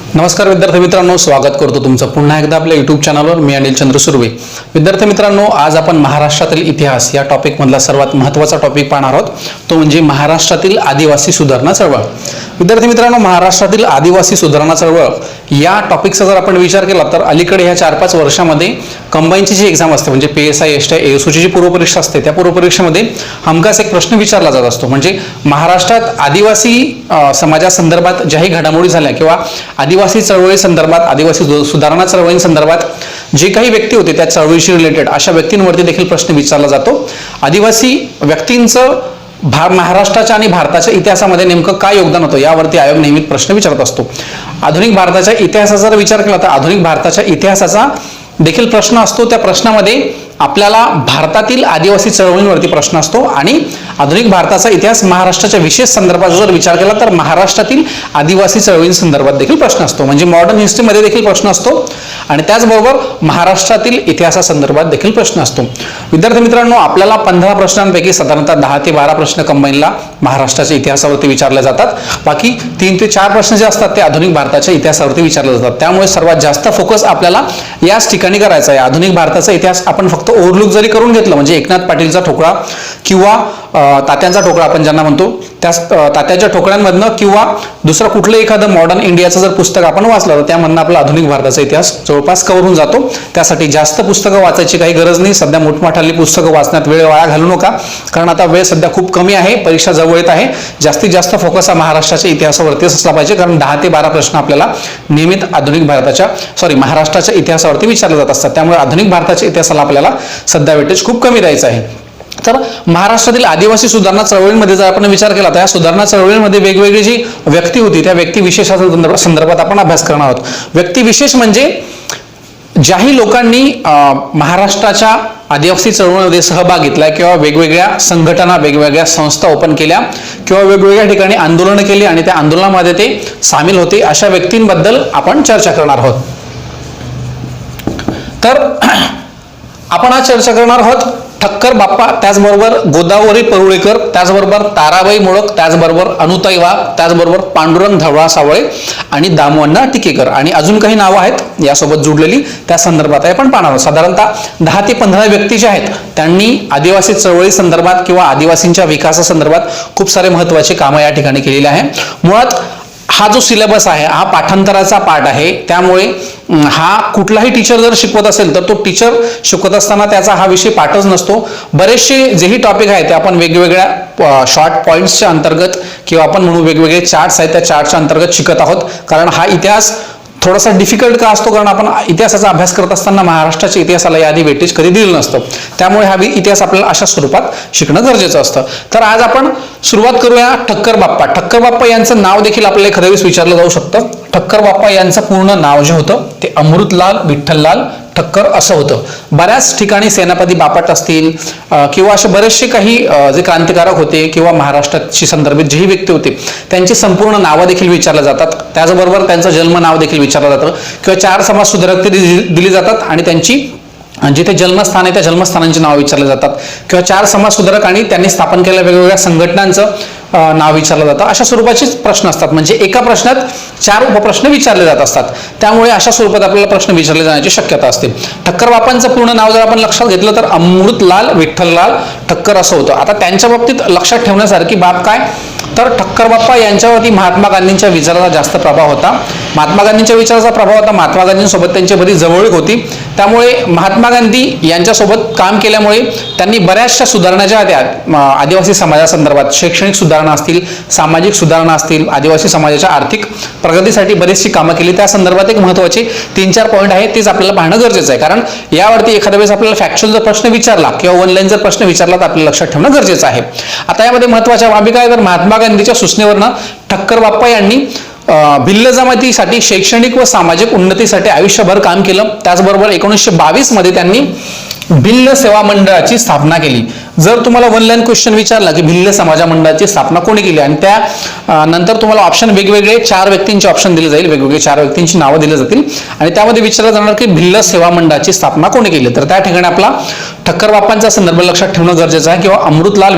नमस्कार विद्यार्थी मित्रांनो, स्वागत करतो तुमचं पुन्हा एकदा आपल्या YouTube चॅनलवर. मी अनिल चंद्र सुर्वे. विद्यार्थी मित्रांनो, आज आपण महाराष्ट्रातील इतिहास या टॉपिक मधला सर्वात महत्त्वाचा टॉपिक पाहणार आहोत. तो म्हणजे महाराष्ट्रातील आदिवासी सुधारणा चळवळ. विद्यार्थी मित्रांनो, महाराष्ट्रातील आदिवासी सुधारणा चळवळ या टॉपिकचा जर आपण विचार केला तर अलीकडे ह्या 4-5 वर्षामध्ये कंबाईनची जी एक्झाम असते म्हणजे PSI, STI, ASUची जी पूर्वपरीक्षा असते त्या पूर्वपरीक्षेमध्ये हमखास एक प्रश्न विचारला जात असतो. म्हणजे महाराष्ट्रात आदिवासी समाजासंदर्भात ज्याही घडामोडी झाल्या किंवा आदिवासी चळवळी संदर्भात, आदिवासी सुधारणा चळवळी संदर्भात जे काही व्यक्ती होते त्या चळवळीशी रिलेटेड अशा व्यक्तींवरती देखील प्रश्न विचारला जातो. आदिवासी व्यक्तींचं महाराष्ट्राच्या आणि भारताच्या इतिहासामध्ये नेमकं काय योगदान होतं यावरती आयोग नेहमीच प्रश्न विचारत असतो. आधुनिक भारताच्या इतिहासाचा जर विचार केला तर आधुनिक भारताच्या इतिहासाचा देखील प्रश्न असतो. त्या प्रश्नामध्ये आपल्याला भारतातील आदिवासी चळवळींवरती प्रश्न असतो आणि आधुनिक भारताचा इतिहास महाराष्ट्राच्या विशेष संदर्भात जर विचार केला तर महाराष्ट्रातील आदिवासी चळवळींसंदर्भात देखील प्रश्न असतो. म्हणजे मॉडर्न हिस्ट्रीमध्ये देखील प्रश्न असतो आणि त्याचबरोबर महाराष्ट्रातील इतिहासासंदर्भात देखील प्रश्न असतो. विद्यार्थी मित्रांनो, आपल्याला 15 प्रश्नांपैकी साधारणतः 10 ते 12 प्रश्न कंबाईनला महाराष्ट्राच्या इतिहासावरती विचारले जातात. बाकी 3 ते 4 प्रश्न जे असतात ते आधुनिक भारताच्या इतिहासावरती विचारले जातात. त्यामुळे सर्वात जास्त फोकस आपल्याला याच ठिकाणी करायचा आहे. आधुनिक भारताचा इतिहास आपण फक्त ओव्हरलुक जरी करून घेतलं म्हणजे एकनाथ पाटीलचा ठोकळा किंवा तात्यांचा ठोकळा आपण ज्यांना म्हणतो त्या तात्याच्या ठोकळ्यांमधनं किंवा दुसरं कुठलं एखादं मॉडर्न इंडियाचं जर पुस्तक आपण वाचलं तर त्यामधनं आपला आधुनिक भारताचा इतिहास जवळपास कव्हर होऊन जातो. त्यासाठी जास्त पुस्तकं वाचायची काही गरज नाही. सध्या मोठमोठाली पुस्तकं वाचण्यात वेळ वाया घालू नका, कारण आता वेळ सध्या खूप कमी आहे, परीक्षा जवळ येत आहे. जास्तीत जास्त फोकस हा महाराष्ट्राच्या इतिहासावरतीच असला पाहिजे, कारण 10 ते 12 प्रश्न आपल्याला नियमित आधुनिक महाराष्ट्राच्या इतिहासावरती विचारले जात असतात. त्यामुळे आधुनिक भारताच्या इतिहासाला आपल्याला सध्या वेटेज खूप कमी द्यायचं आहे. तर महाराष्ट्रातील आदिवासी सुधारणा चळवळींमध्ये जर आपण विचार केला तर या सुधारणा चळवळींमध्ये वेगवेगळी जी व्यक्ती होती त्या व्यक्ती विशेषाच्या संदर्भात आपण अभ्यास करणार आहोत. व्यक्तिविशेष म्हणजे ज्याही लोकांनी महाराष्ट्राच्या आदिवासी चळवळीमध्ये सहभाग घेतला किंवा वेगवेगळ्या संघटना, वेगवेगळ्या संस्था ओपन केल्या किंवा वेगवेगळ्या ठिकाणी आंदोलनं केली आणि त्या आंदोलनामध्ये ते सामील होते, अशा व्यक्तींबद्दल आपण चर्चा करणार आहोत. तर आपण आज चर्चा करणार आहोत ठक्कर बाप्पा, त्याचबरोबर गोदावरी परुळेकर, त्याचबरोबर ताराबाई मोडक, त्याचबरोबर अनुताई वाघ, त्याचबरोबर पांडुरंग धवळा सावळे आणि दामोअण्णा टिकेकर आणि अजून काही नावं आहेत यासोबत जुडलेली, त्या संदर्भात आपण पाहणार आहोत. साधारणतः 10 ते 15 व्यक्ती जे आहेत त्यांनी आदिवासी चळवळी संदर्भात किंवा आदिवासींच्या विकासासंदर्भात खूप सारे महत्त्वाचे कामं या ठिकाणी केलेले आहे. मुळात हा जो सिलेबस आहे हा पाठांतराचा पाठ आहे. त्यामुळे हा कुठलाही टीचर जर शिकवत असेल तर तो टीचर शिकवत असताना त्याचा हा विषय पाठच नसतो. बरेचसे जेही टॉपिक आहेत ते आपण वेगवेगळ्या शॉर्ट पॉईंट्सच्या अंतर्गत किंवा आपण म्हणू वेगवेगळे चार्ट्स आहेत त्या चार्टच्या अंतर्गत शिकत आहोत. कारण हा इतिहास थोडासा डिफिकल्ट का असतो, कारण आपण इतिहासाचा अभ्यास करत असताना महाराष्ट्राच्या इतिहासाला याआधी वेटेज कधी दिलं नसतं. त्यामुळे हा इतिहास आपल्याला अशा स्वरूपात शिकणं गरजेचं असतं. तर आज आपण सुरुवात करूया ठक्कर बाप्पा. ठक्कर बाप्पा यांचं नाव देखील आपल्याला एखाद्या वेळेस विचारलं जाऊ शकतं. ठक्कर बाप्पा यांचं पूर्ण नाव जे होतं ते अमृतलाल विठ्ठललाल ठक्कर असं होतं. बऱ्याच ठिकाणी सेनापती बापट असतील किंवा असे बरेचसे काही जे क्रांतिकारक होते किंवा महाराष्ट्राशी संदर्भित जेही व्यक्ती होते त्यांची संपूर्ण नावं देखील विचारल्या जातात. त्याचबरोबर त्यांचं जन्म नाव देखील विचारलं जातं किंवा 4 समाज सुधारक दिली जातात आणि त्यांची जिथे जन्मस्थान आहे त्या जन्मस्थानांची नाव विचारले जातात किंवा 4 समाज सुधारक आणि त्यांनी स्थापन केलेल्या वेगवेगळ्या संघटनांचं नाव विचारलं जातं. अशा स्वरूपाचे प्रश्न असतात. म्हणजे एका प्रश्नात 4 उपप्रश्न विचारले जात असतात. त्यामुळे अशा स्वरूपात आपल्याला प्रश्न विचारले जाण्याची शक्यता असते. ठक्कर बापांचं पूर्ण नाव जर आपण लक्षात घेतलं तर अमृतलाल विठ्ठललाल ठक्कर असं होतं. आता त्यांच्या बाबतीत लक्षात ठेवण्यासारखी बाब काय तर ठक्कर बाप्पा यांच्यावरती महात्मा गांधींच्या विचाराचा जास्त प्रभाव होता. महात्मा गांधींच्या विचाराचा प्रभाव होता. महात्मा गांधींसोबत त्यांची बरीच जवळीक होती. त्यामुळे महात्मा गांधी यांच्यासोबत काम केल्यामुळे त्यांनी बऱ्याचशा सुधारणा ज्या त्या आदिवासी समाजासंदर्भात शैक्षणिक सुधारणा असतील, सामाजिक सुधारणा असतील, आदिवासी समाजाच्या आर्थिक प्रगतीसाठी बरीचशी कामं केली. त्या संदर्भात एक महत्त्वाचे 3-4 पॉईंट आहेत तेच आपल्याला पाहणं गरजेचं आहे. कारण यावरती एखाद्या वेळेस आपल्याला फॅक्च्युअल जर प्रश्न विचारला किंवा ऑनलाईन जर प्रश्न विचारला तर आपल्याला लक्षात ठेवणं गरजेचं आहे. आता यामध्ये महत्त्वाच्या बाबी काय तर महात्मा गांधीच्या सूचनेवरनं ठक्कर बाप्पा यांनी भिल्ल जमातीसाठी शैक्षणिक व सामाजिक उन्नतीसाठी आयुष्यभर काम केलं. त्याचबरोबर 1922 मध्ये त्यांनी भिल्ल सेवा मंडळाची स्थापना केली. जर तुम्हाला ऑनलाईन क्वेश्चन विचारला की भिल्ल समाज मंडळाची स्थापना कोणी केली आणि त्या नंतर तुम्हाला ऑप्शन वेगवेगळे 4 व्यक्तींचे ऑप्शन दिले जाईल, वेगवेगळे 4 व्यक्तींची नावं दिली जातील आणि त्यामध्ये विचारलं जाणार की भिल्ल सेवा मंडळाची स्थापना कोणी केली. तर त्या ठिकाणी आपला ठक्कर बाप्पांचा संदर्भ लक्षात ठेवणं गरजेचं आहे किंवा अमृतलाल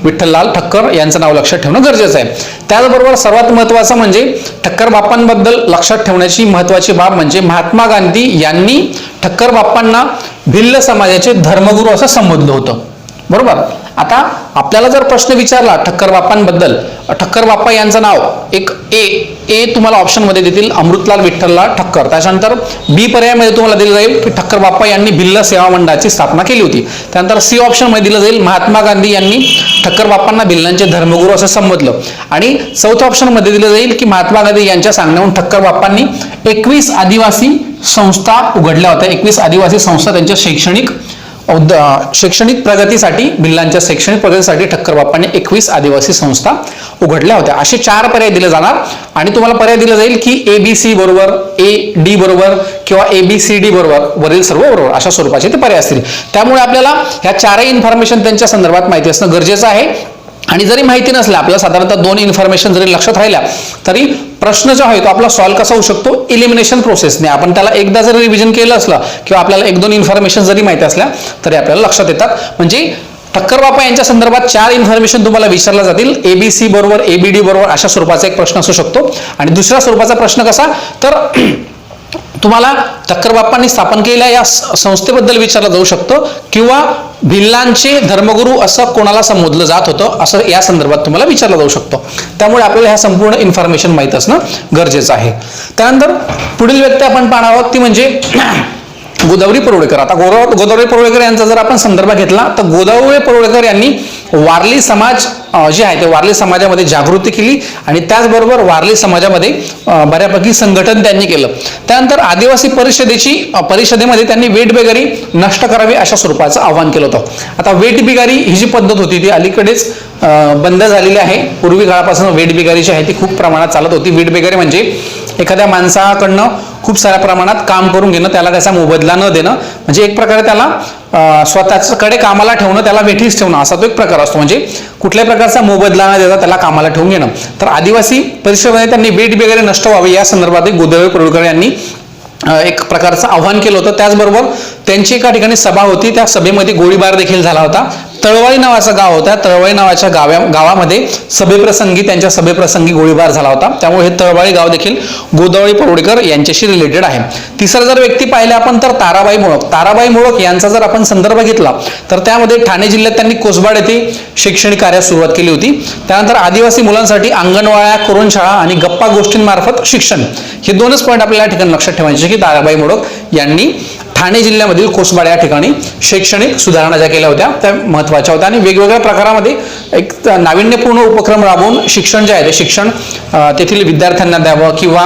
विठ्ठललाल ठक्कर यांचं नाव लक्षात ठेवणं गरजेचं आहे. त्याचबरोबर सर्वात महत्त्वाचं म्हणजे ठक्कर बाप्पांबद्दल लक्षात ठेवण्याची महत्त्वाची बाब म्हणजे महात्मा गांधी यांनी ठक्कर बाप्पांना भिल्ल समाजाचे धर्मगुरू असं संबोधलं होतं. बरोबर. आता आपल्याला जर प्रश्न विचारला ठक्कर बाप्पांबद्दल, ठक्कर बाप्पा यांचं नाव एक ए तुम्हाला ऑप्शनमध्ये देतील अमृतलाल विठ्ठललाल ठक्कर. त्याच्यानंतर बी पर्यायामध्ये तुम्हाला दिलं जाईल की ठक्कर बाप्पा यांनी भिल्ल सेवा मंडळाची स्थापना केली होती. त्यानंतर सी ऑप्शनमध्ये दिलं जाईल महात्मा गांधी यांनी ठक्कर बाप्पांना भिल्लांचे धर्मगुरू असं संबोधलं. आणि चौथ्या ऑप्शनमध्ये दिलं जाईल की महात्मा गांधी यांच्या सांगण्यावरून ठक्कर बाप्पांनी 21 आदिवासी संस्था उघडल्या होत्या. 21 आदिवासी संस्था त्यांच्या शैक्षणिक प्रगतीसाठी, भिल्लांच्या शैक्षणिक प्रगतीसाठी ठक्कर बाप्पांनी 21 आदिवासी संस्था उघडल्या होत्या. असे 4 पर्याय दिले जाणार आणि तुम्हाला पर्याय दिला जाईल की ABC बरोबर, AD बरोबर किंवा ABCD बरोबर, वरील सर्व बरोबर अशा स्वरूपाचे ते पर्याय असतील. त्यामुळे आपल्याला ह्या 4ही इन्फॉर्मेशन त्यांच्या संदर्भात माहिती असणं गरजेचं आहे. आणि जरी माहिती नसलं, आपल्याला साधारणतः 2 इन्फॉर्मेशन जरी लक्षात राहिल्या तरी प्रश्न जो आहे तो आपला सॉल्व्ह कसा होऊ शकतो, एलिमिनेशन प्रोसेसने. आपण त्याला एकदा जरी रिव्हिजन केलं असलं किंवा आपल्याला 1-2 इन्फॉर्मेशन जरी माहिती असल्या तरी आपल्याला लक्षात येतात. म्हणजे ठक्कर बाप्पा यांच्या संदर्भात 4 इन्फॉर्मेशन तुम्हाला विचारल्या जातील. ABC बरोबर, ABD बरोबर अशा स्वरूपाचा एक प्रश्न असू शकतो. आणि दुसऱ्या स्वरूपाचा प्रश्न कसा, तर तुम्हाला ठक्कर बाप्पांनी स्थापन केलेल्या या संस्थेबद्दल विचारलं जाऊ शकतं किंवा भिल्लांचे धर्मगुरू असं कोणाला संबोधलं जात होतं असं या संदर्भात तुम्हाला विचारलं जाऊ शकतो. त्यामुळे आपल्याला ह्या संपूर्ण इन्फॉर्मेशन माहित असणं गरजेचं आहे. त्यानंतर पुढील व्यक्ती आपण पाहणार आहोत ती म्हणजे गोदावरी परुळेकर. आता गोदावरी परुळेकर यांचा जर आपण संदर्भ घेतला तर गोदावरी परुळेकर यांनी वारली समाज जे आहे ते वारली समाजामध्ये जागृती केली आणि त्याचबरोबर वारली समाजामध्ये बऱ्यापैकी संघटन त्यांनी केलं. त्यानंतर आदिवासी परिषदेमध्ये त्यांनी वेठबिगारी नष्ट करावी अशा स्वरूपाचं आवाहन केलं होतं. आता वेठबिगारी ही जी पद्धत होती ती अलीकडेच बंद झालेली आहे. पूर्वी काळापासून वेठबिगारी जी आहे ती खूप प्रमाणात चालत होती. वेठबिगारी म्हणजे एखाद्या माणसाकडनं खूप साऱ्या प्रमाणात काम करून घेणं, त्याला त्याचा मोबदला न देणं, म्हणजे एक प्रकारे त्याला स्वतःकडे कामाला ठेवणं, त्याला वेठीस ठेवणं असा तो एक प्रकार असतो. म्हणजे कुठल्याही प्रकारचा मोबदला न देता त्याला कामाला ठेवून घेणं. तर आदिवासी परिषदेमध्ये त्यांनी वेठबिगारी नष्ट व्हावी या संदर्भात गोदावरी परुळेकर यांनी एक प्रकारचं आव्हान केलं होतं. त्याचबरोबर त्यांची एका ठिकाणी सभा होती, त्या सभेमध्ये गोळीबार देखील झाला होता. तळवाई नावाचं गाव होता, तळवाई नावाच्या गावामध्ये त्यांच्या सभेप्रसंगी गोळीबार झाला होता. त्यामुळे हे तळवाई गाव देखील गोदावरी परुळेकर यांच्याशी रिलेटेड आहे. तिसरा जर व्यक्ती पाहिला आपण तर ताराबाई मोळक यांचा जर आपण संदर्भ घेतला तर त्यामध्ये ठाणे जिल्ह्यात त्यांनी कोसबाड येथे शैक्षणिक कार्यास सुरुवात केली होती. त्यानंतर आदिवासी मुलांसाठी अंगणवाड्या, कुरणशाळा आणि गप्पा गोष्टींमार्फत शिक्षण, हे 2च पॉईंट आपल्याला या ठिकाणी लक्षात ठेवायचे की ताराबाई मोळक यांनी ठाणे जिल्ह्यामधील कोसबाड या ठिकाणी शैक्षणिक सुधारणा ज्या केल्या होत्या त्या महत्त्वाच्या होत्या. आणि वेगवेगळ्या प्रकारामध्ये एक नाविन्यपूर्ण उपक्रम राबवून शिक्षण जे आहे ते शिक्षण तेथील विद्यार्थ्यांना द्यावं किंवा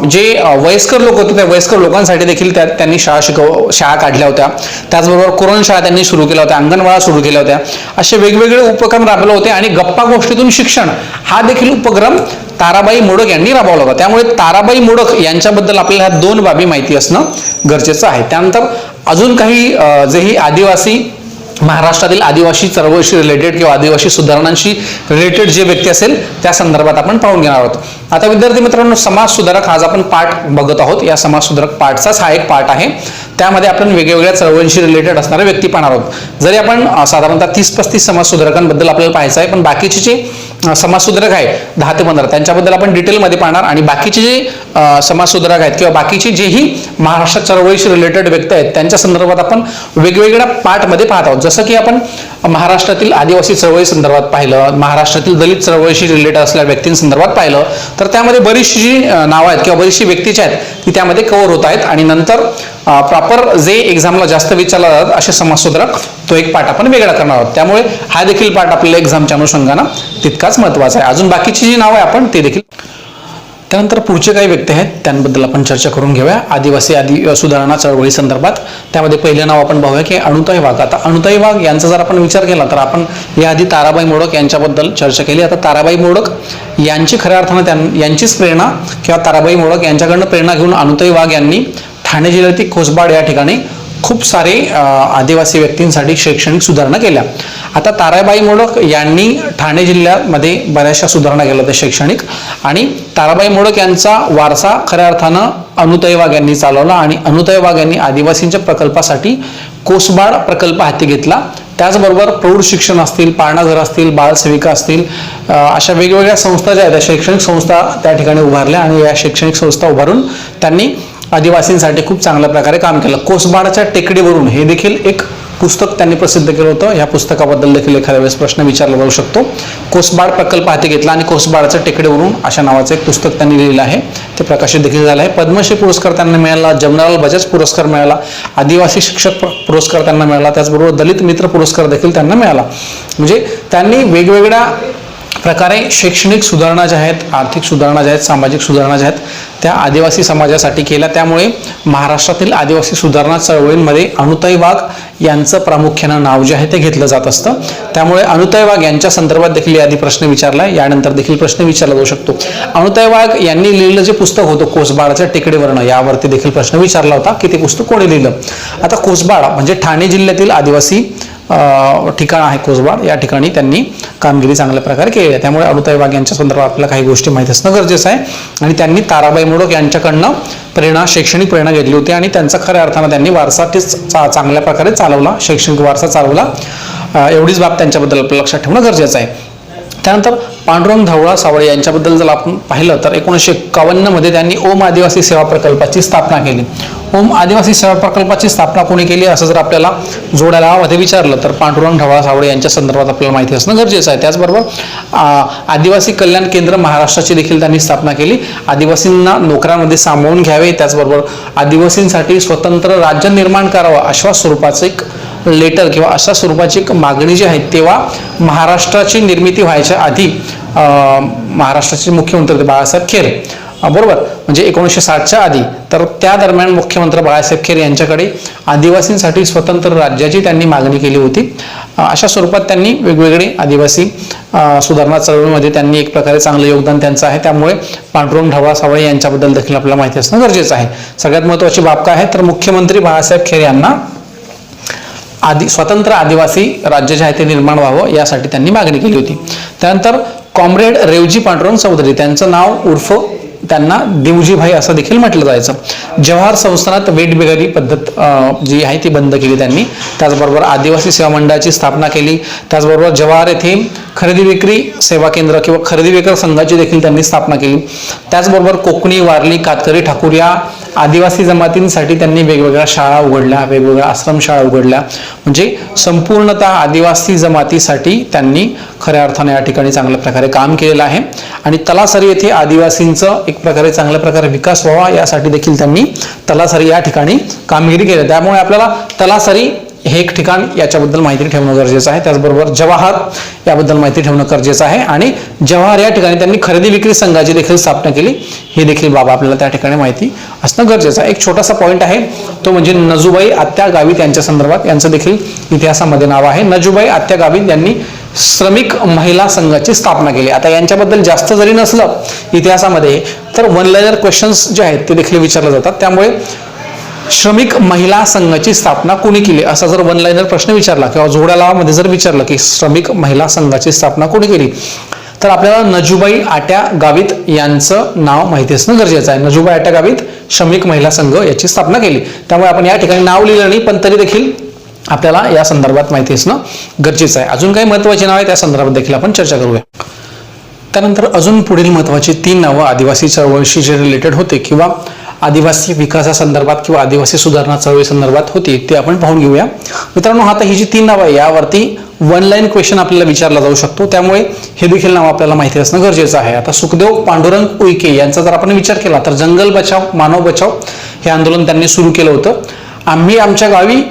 जे वयस्कर लोक होते त्या वयस्कर लोकांसाठी देखील त्यांनी शाळा काढल्या होत्या. त्याचबरोबर कुरणशाळा त्यांनी सुरू केल्या होत्या, अंगणवाड्या सुरू केल्या होत्या. असे वेगवेगळे उपक्रम राबवले होते आणि गप्पा गोष्टीतून शिक्षण हा देखील उपक्रम ताराबाई मोडक यांनी राबवला होता. त्यामुळे ताराबाई मोडक यांच्याबद्दल आपल्याला ह्या 2 बाबी माहिती असणं गरजेचं आहे. त्यानंतर अजून काही जेही आदिवासी महाराष्ट्रातील आदिवासी चळवळीशी रिलेटेड किंवा आदिवासी सुधारणांशी रिलेटेड जे व्यक्ती असेल त्या संदर्भात आपण पाहून घेणार आहोत. आता विद्यार्थी मित्रांनो, समाज सुधारक आज आपण पाठ बघत आहोत. या समाज सुधारक पाठचाच हा एक पाठ आहे. त्यामध्ये आपण वेगवेगळ्या चळवळींशी रिलेटेड असणारे व्यक्ती पाहणार आहोत. जरी आपण साधारणतः 30-35 समाज सुधारकांबद्दल आपल्याला पाहायचं आहे, पण बाकीचे जे समाज सुधारक आहे 10 ते 15 त्यांच्याबद्दल आपण डिटेलमध्ये पाहणार. आणि बाकीचे जे समाज सुधारक आहेत किंवा बाकीचे जेही महाराष्ट्र चळवळीशी रिलेटेड व्यक्ती आहेत त्यांच्या संदर्भात आपण वेगवेगळ्या पाठमध्ये पाहत आहोत. जसं की आपण महाराष्ट्रातील आदिवासी चळवळी संदर्भात पाहिलं, महाराष्ट्रातील दलित चळवळीशी रिलेटेड असलेल्या व्यक्तींसंदर्भात पाहिलं, तर त्यामध्ये बरीचशी जी नावं आहेत किंवा बरीचशी व्यक्तीची आहेत ती त्यामध्ये कव्हर होत आहेत. आणि नंतर प्रॉपर जे एक्झामला जास्त विचारला जातात असे समाजसुधारक तो एक पाठ आपण वेगळा करणार आहोत. त्यामुळे हा देखील पाठ आपल्याला एक्झामच्या अनुषंगाने तितकाच महत्त्वाचा आहे. अजून बाकीची जी नावं आहे आपण ते देखील. त्यानंतर पुढचे काही व्यक्ती आहेत त्यांबद्दल आपण चर्चा करून घेऊया आदिवासी सुधारणा चळवळी संदर्भात. त्यामध्ये पहिले नाव आपण पाहूया की अणुताई वाघ. आता अणुताई वाघ यांचा जर आपण विचार केला तर आपण याआधी ताराबाई मोडक यांच्याबद्दल चर्चा केली. आता ताराबाई मोडक यांची खऱ्या अर्थानं यांचीच प्रेरणा किंवा ताराबाई मोडक यांच्याकडनं प्रेरणा घेऊन अणुताई वाघ यांनी ठाणे जिल्ह्यातील कोसबाड या ठिकाणी खूप सारे आदिवासी व्यक्तींसाठी शैक्षणिक सुधारणा केल्या. आता ताराबाई मोडक यांनी ठाणे जिल्ह्यामध्ये बऱ्याचशा सुधारणा केल्या होत्या शैक्षणिक. आणि ताराबाई मोडक यांचा वारसा खऱ्या अर्थानं अणुताई वाघ यांनी चालवला आणि अणुताई वाघ यांनी आदिवासींच्या प्रकल्पासाठी कोसबाड प्रकल्प हाती घेतला. त्याचबरोबर प्रौढ शिक्षण असतील, पाळणाघर असतील, बालसेविका असतील, अशा वेगवेगळ्या संस्था ज्या आहेत त्या शैक्षणिक संस्था त्या ठिकाणी उभारल्या आणि या शैक्षणिक संस्था उभारून त्यांनी आदिवासींसाठी खूप चांगल्या प्रकारे काम केलं. कोसबाडच्या टेकडीवरून हे देखील एक पुस्तक त्यांनी प्रसिद्ध केलं होतं. या पुस्तकाबद्दल देखील एखाद्या वेळेस प्रश्न विचारला जाऊ शकतो. कोसबाड प्रकल्प हाती घेतला आणि कोसबाडच्या टेकडीवरून अशा नावाचं एक पुस्तक त्यांनी लिहिलं आहे, ते प्रकाशित देखील झालं आहे. पद्मश्री पुरस्कार त्यांना मिळाला, जमनालाल बजाज पुरस्कार मिळाला, आदिवासी शिक्षक पुरस्कार त्यांना मिळाला, त्याचबरोबर दलित मित्र पुरस्कार देखील त्यांना मिळाला. म्हणजे त्यांनी वेगवेगळ्या प्रकारे शैक्षणिक सुधारणा ज्या आहेत, आर्थिक सुधारणा ज्या आहेत, सामाजिक सुधारणा ज्या आहेत त्या आदिवासी समाजासाठी केल्या. त्यामुळे महाराष्ट्रातील आदिवासी सुधारणा चळवळींमध्ये अनुताई वाघ यांचं प्रामुख्यानं नाव जे आहे ते घेतलं जात असतं. त्यामुळे अनुताई वाघ यांच्या संदर्भात देखील याआधी प्रश्न विचारला, यानंतर देखील प्रश्न विचारला जाऊ शकतो. अनुताई वाघ यांनी लिहिलेलं जे पुस्तक होतं कोसबाडच्या टेकडीवरनं, यावरती देखील प्रश्न विचारला होता की ते पुस्तक कोणी लिहिलं. आता कोसबाड म्हणजे ठाणे जिल्ह्यातील आदिवासी ठिकाण आहे कोसबाड, या ठिकाणी त्यांनी कामगिरी चांगल्या प्रकारे केली आहे. त्यामुळे अनुताई वाघ यांच्या संदर्भात आपल्याला काही गोष्टी माहीत असणं गरजेचं आहे. आणि त्यांनी ताराबाई मोडक यांच्याकडनं शैक्षणिक प्रेरणा घेतली होती आणि त्यांचा खऱ्या अर्थानं त्यांनी वारसा चांगल्या प्रकारे चालवला, शैक्षणिक वारसा चालवला. एवढीच बाब त्यांच्याबद्दल आपल्याला लक्षात ठेवणं गरजेचं आहे. त्यानंतर पांडुरंग धावळा सावळे यांच्याबद्दल जर आपण पाहिलं तर 1951 मध्ये त्यांनी ओम आदिवासी सेवा प्रकल्पाची स्थापना केली. ओम आदिवासी सेवा प्रकल्पाची स्थापना कोणी केली असं जर आपल्याला जोड्या मध्ये विचारलं तर पांडुरंग धावळा सावळे यांच्या संदर्भात आपल्याला माहिती असणं गरजेचं आहे. त्याचबरोबर आदिवासी कल्याण केंद्र महाराष्ट्राची देखील त्यांनी स्थापना केली. आदिवासींना नोकऱ्यांमध्ये सामावून घ्यावे, त्याचबरोबर आदिवासींसाठी स्वतंत्र राज्य निर्माण करावं अशा स्वरूपाचं एक लेटर किंवा अशा स्वरूपाची एक मागणी जी आहे तेव्हा महाराष्ट्राची निर्मिती व्हायच्या आधी महाराष्ट्राचे मुख्यमंत्री होते बाळासाहेब खेर, बरोबर, म्हणजे 1960च्या आधी. तर त्या दरम्यान मुख्यमंत्री बाळासाहेब खेर यांच्याकडे आदिवासींसाठी स्वतंत्र राज्याची त्यांनी मागणी केली होती. अशा स्वरूपात त्यांनी वेगवेगळे आदिवासी सुधारणा चळवळीमध्ये त्यांनी एक प्रकारे चांगलं योगदान त्यांचं आहे. त्यामुळे पांडुरंग धावळा सावळे यांच्याबद्दल देखील आपल्याला माहिती असणं गरजेचं आहे. सगळ्यात महत्त्वाची बाब काय आहे तर मुख्यमंत्री बाळासाहेब खेर यांना स्वतंत्र आदिवासी राज्य जे आहे ते निर्माण व्हावं यासाठी त्यांनी मागणी केली होती. त्यानंतर कॉम्रेड रेवजी पांडुरंग चौधरी, त्यांचं नाव उर्फ त्यांना देवजीभाई असं देखील म्हटलं जायचं. जवाहर संस्थानात वेठबिगारी पद्धत जी आहे ती बंद केली त्यांनी. त्याचबरोबर आदिवासी सेवा मंडळाची स्थापना केली. त्याचबरोबर जवाहर येथे खरेदी विक्री सेवा केंद्र किंवा खरेदी विक्री संघाची देखील त्यांनी स्थापना केली. त्याचबरोबर कोकणी, वारली, कातकरी, ठाकूर या आदिवासी जमातींसाठी त्यांनी वेगवेगळ्या शाळा उघडल्या, वेगवेगळ्या आश्रमशाळा उघडल्या. म्हणजे संपूर्णतः आदिवासी जमातीसाठी त्यांनी खऱ्या अर्थाने या ठिकाणी चांगल्या प्रकारे काम केलेलं आहे. आणि तलासरी येथे आदिवासींचं एक प्रकारे चांगल्या प्रकारे विकास व्हावा यासाठी देखील त्यांनी तलासरी या ठिकाणी कामगिरी केली. त्यामुळे आपल्याला तलासरी हे एक ठिकाण याच्याबद्दल माहिती ठेवणं गरजेचं आहे. त्याचबरोबर जवाहर याबद्दल माहिती ठेवणं गरजेचं आहे. आणि जवाहर या ठिकाणी त्यांनी खरेदी विक्री संघाची देखील स्थापना केली, हे देखील बाबा आपल्याला त्या ठिकाणी माहिती असणं गरजेचं आहे. एक छोटासा पॉईंट आहे तो म्हणजे नजूबाई आत्या गावित यांच्या संदर्भात, यांचं देखील इतिहासामध्ये नाव आहे. नजूबाई आत्या गावित यांनी श्रमिक महिला संघाची स्थापना केली. आता यांच्याबद्दल जास्त जरी नसलं इतिहासामध्ये तर वन लाइनर क्वेश्चन्स जे आहेत ते देखील विचारले जातात. त्यामुळे श्रमिक महिला संघाची स्थापना कोणी केली असा जर वन लाइनर प्रश्न विचारला किंवा जोड्या लावामध्ये जर विचारलं की श्रमिक महिला संघाची स्थापना कोणी केली तर आपल्याला नजूबाई आट्या गावित यांचं नाव माहिती असणं गरजेचं आहे. नजूबाई आट्या गावित श्रमिक महिला संघ याची स्थापना केली. त्यामुळे आपण या ठिकाणी नाव लिहिलं नाही पण तरी देखील आपल्याला या संदर्भात माहिती असणं गरजेचं आहे. अजून काही महत्त्वाची नाव आहे त्या संदर्भात देखील आपण चर्चा करूया. त्यानंतर अजून पुढील महत्त्वाची 3 नावं आदिवासी चळवळीशी जे रिलेटेड होते किंवा आदिवासी विकासासंदर्भात किंवा आदिवासी सुधारणा चळवळी संदर्भात होती ते आपण पाहून घेऊया. मित्रांनो, आता ही जी 3 नावं आहे यावरती वन लाईन क्वेश्चन आपल्याला विचारला जाऊ शकतो. त्यामुळे हे देखील नाव आपल्याला माहिती असणं गरजेचं आहे. आता सुखदेव पांडुरंग उईके यांचा जर आपण विचार केला तर जंगल बचाव मानव बचाव हे आंदोलन त्यांनी सुरू केलं होतं. आम्ही आमच्या गावी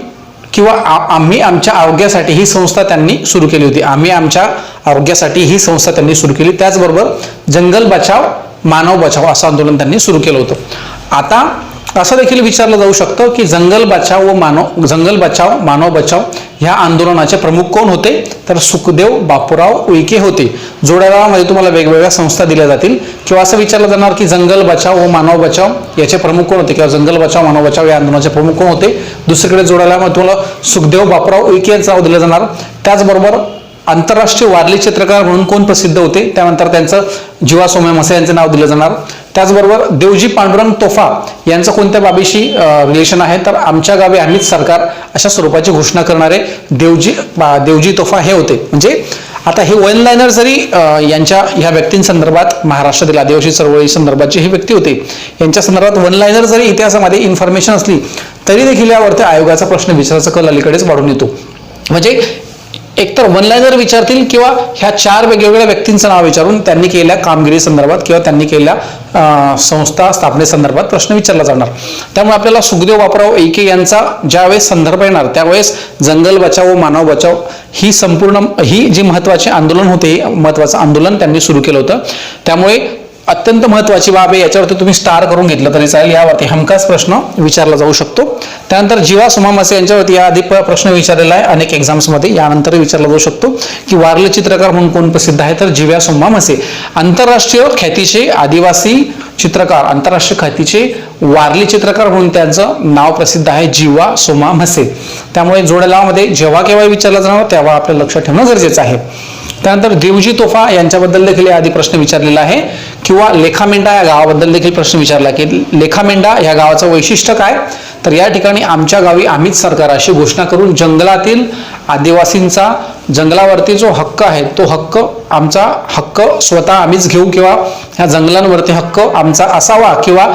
किंवा आम्ही आमच्या आरोग्यासाठी ही संस्था त्यांनी सुरू केली होती. आम्ही आमच्या आरोग्यासाठी ही संस्था त्यांनी सुरू केली. त्याचबरोबर जंगल बचाव मानव बचाव असं आंदोलन त्यांनी सुरू केलं होतं. आता असं देखील विचारलं जाऊ शकतं की जंगल बचाव मानव बचाव ह्या आंदोलनाचे प्रमुख कोण होते तर सुखदेव बापूराव उईके होते. जोड्यामध्ये तुम्हाला वेगवेगळ्या संस्था दिल्या जातील किंवा असं विचारलं जाणार की जंगल बचाव व मानव बचाव याचे प्रमुख कोण होते किंवा जंगल बचाव मानव बचाव या आंदोलनाचे प्रमुख कोण होते. दुसरीकडे जोड्यामध्ये तुम्हाला सुखदेव बापूराव उईके यांचं नाव दिलं जाणार. त्याचबरोबर आंतरराष्ट्रीय वारली चित्रकार म्हणून कोण प्रसिद्ध होते त्यानंतर त्यांचं जीवा सोमय मसे यांचं नाव दिलं जाणार. त्याचबरोबर देवजी पांडुरंग तोफा यांचं कोणत्या बाबीशी रिलेशन आहे, तर आमच्या गावी आम्हीच सरकार अशा स्वरूपाची घोषणा करणारे देवजी तोफा हे होते. म्हणजे आता हे वन लायनर जरी यांच्या ह्या व्यक्तींसंदर्भात महाराष्ट्रातील आदिवासी चळवळी संदर्भाची ही व्यक्ती होते, यांच्या संदर्भात वन लायनर जरी इतिहासामध्ये इन्फॉर्मेशन असली तरी देखील यावरती आयोगाचा प्रश्न विचारायचा कल अलीकडेच वाढून येतो. म्हणजे एकतर वन लायनर विचारतील किंवा ह्या 4 वेगवेगळ्या व्यक्तींचं नाव विचारून त्यांनी केलेल्या कामगिरी संदर्भात किंवा त्यांनी केलेल्या संस्था स्थापनेसंदर्भात प्रश्न विचारला जाणार. त्यामुळे आपल्याला सुखदेव बापूराव एके यांचा ज्यावेळेस संदर्भ येणार त्यावेळेस जंगल बचाव व मानव बचाव ही जी महत्वाचे आंदोलन होते, महत्वाचं आंदोलन त्यांनी सुरू केलं होतं. त्यामुळे अत्यंत महत्वाची बाब आहे, याच्यावरती तुम्ही स्टार करून घेतलं तरी चालेल, यावरती हमखास प्रश्न विचारला जाऊ शकतो. त्यानंतर जीवा सोमा मसे यांच्यावरती याआधी प्रश्न विचारलेला आहे अनेक एक्झाम्समध्ये, यानंतर विचारला जाऊ शकतो की वारली चित्रकार म्हणून कोण प्रसिद्ध आहे, तर जीवा सोमा मसे आंतरराष्ट्रीय ख्यातीचे आदिवासी चित्रकार, आंतरराष्ट्रीय ख्यातीचे वारली चित्रकार म्हणून त्यांचं नाव प्रसिद्ध आहे, जीवा सोमा मसे. त्यामुळे जोड्यालामध्ये जेव्हा केव्हा विचारला जाणार तेव्हा आपल्याला लक्षात ठेवणं गरजेचं आहे. त्यानंतर देवजी तोफा यांच्याबद्दल देखील आधी प्रश्न विचारलेला आहे, किंवा लेखामेंढा या गावाबद्दल देखील प्रश्न विचारला की लेखामेंढा या गावाचं वैशिष्ट्य काय, तर या ठिकाणी आमच्या गावी आम्हीच सरकार अशी घोषणा करून जंगलातील आदिवासींचा जंगलावरती जो हक्क आहे तो आमचा हक्क स्वतः आम्हीच घेऊ किंवा ह्या जंगलांवरती हक्क आमचा असावा किंवा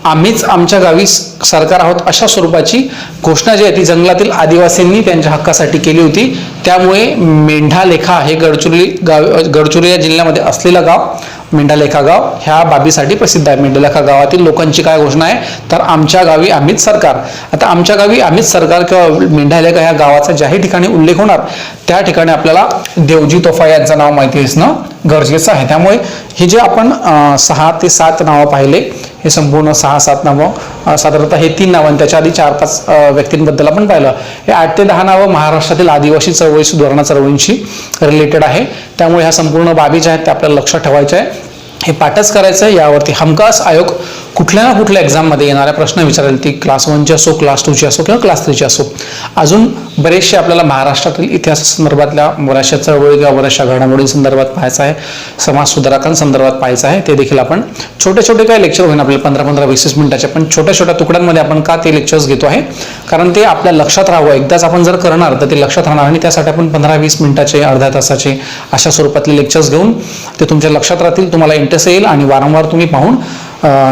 आम्हीच आमच्या गावी सरकार आहोत अशा स्वरूपाची घोषणा जी आहे ती जंगलातील आदिवासींनी त्यांच्या हक्कासाठी केली होती. त्यामुळे मेंढालेखा हे गडचिरोली या जिल्ह्यामध्ये असलेलं गाव मेंढालेखा गाव ह्या बाबीसाठी प्रसिद्ध आहे. मेंढालेखा गावातील लोकांची काय घोषणा आहे, तर आमच्या गावी आम्हीच सरकार. आता आमच्या गावी आम्हीच सरकार किंवा मेंढालेखा ह्या गावाचा ज्याही ठिकाणी उल्लेख होणार त्या ठिकाणी आपल्याला देवजी तोफा यांचं नाव माहिती असणं गरजेचं आहे. त्यामुळे हे जे आपण 6 ते 7 नावं पाहिले, हे संपूर्ण 6-7 नावं साधारणतः हे 3 नावं, त्याच्या आधी 4-5 व्यक्तींबद्दल आपण पाहिलं. हे 8 ते 10 नावं महाराष्ट्रातील आदिवासी चळवळी सुधारणा चळवळींशी रिलेटेड आहे. त्यामुळे ह्या संपूर्ण बाबी ज्या आहेत त्या आपल्याला लक्षात ठेवायच्या आहे, हे पाठच करायचं आहे. यावरती हमखास आयोग कुठल्या ना कुठल्या एक्झाममध्ये येणाऱ्या प्रश्न विचारेल, ती क्लास 1ची असो, क्लास 2ची असो किंवा क्लास 3ची असो. अजून बरेचसे आपल्याला महाराष्ट्रातील इतिहासासंदर्भातल्या बऱ्याचशा चळवळी किंवा बऱ्याचशा घडामोडींसंदर्भात पाहायचं आहे, समाज सुधारकांसंदर्भात पाहायचं आहे. ते देखील आपण छोटे छोटे काय लेक्चर होईल आपल्याला 15-15-20 मिनिटाचे, पण छोट्या छोट्या तुकड्यांमध्ये आपण का ते लेक्चर्स घेतो आहे, कारण ते आपल्या लक्षात राहावं. एकदाच आपण जर करणार तर ते लक्षात राहणार आणि त्यासाठी आपण 15-20 मिनिटाचे, अर्ध्या तासाचे अशा स्वरूपातले लेक्चर्स घेऊन ते तुमच्या लक्षात राहतील, तुम्हाला इंटरेस्ट येईल आणि वारंवार तुम्ही पाहून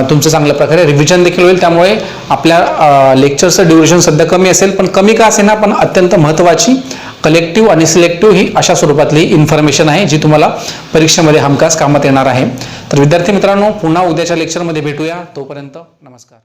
तुमचं चांगल्या प्रकारे रिव्हिजन देखील होईल. त्यामुळे आपल्या लेक्चरचं ड्युरेशन सध्या कमी असेल, पण कमी का असेना पण अत्यंत महत्त्वाची कलेक्टिव्ह आणि सिलेक्टिव्ह ही अशा स्वरूपातली इन्फॉर्मेशन आहे जी तुम्हाला परीक्षेमध्ये हमखास कामात येणार आहे. तर विद्यार्थी मित्रांनो, पुन्हा उद्याच्या लेक्चरमध्ये भेटूया. तोपर्यंत नमस्कार.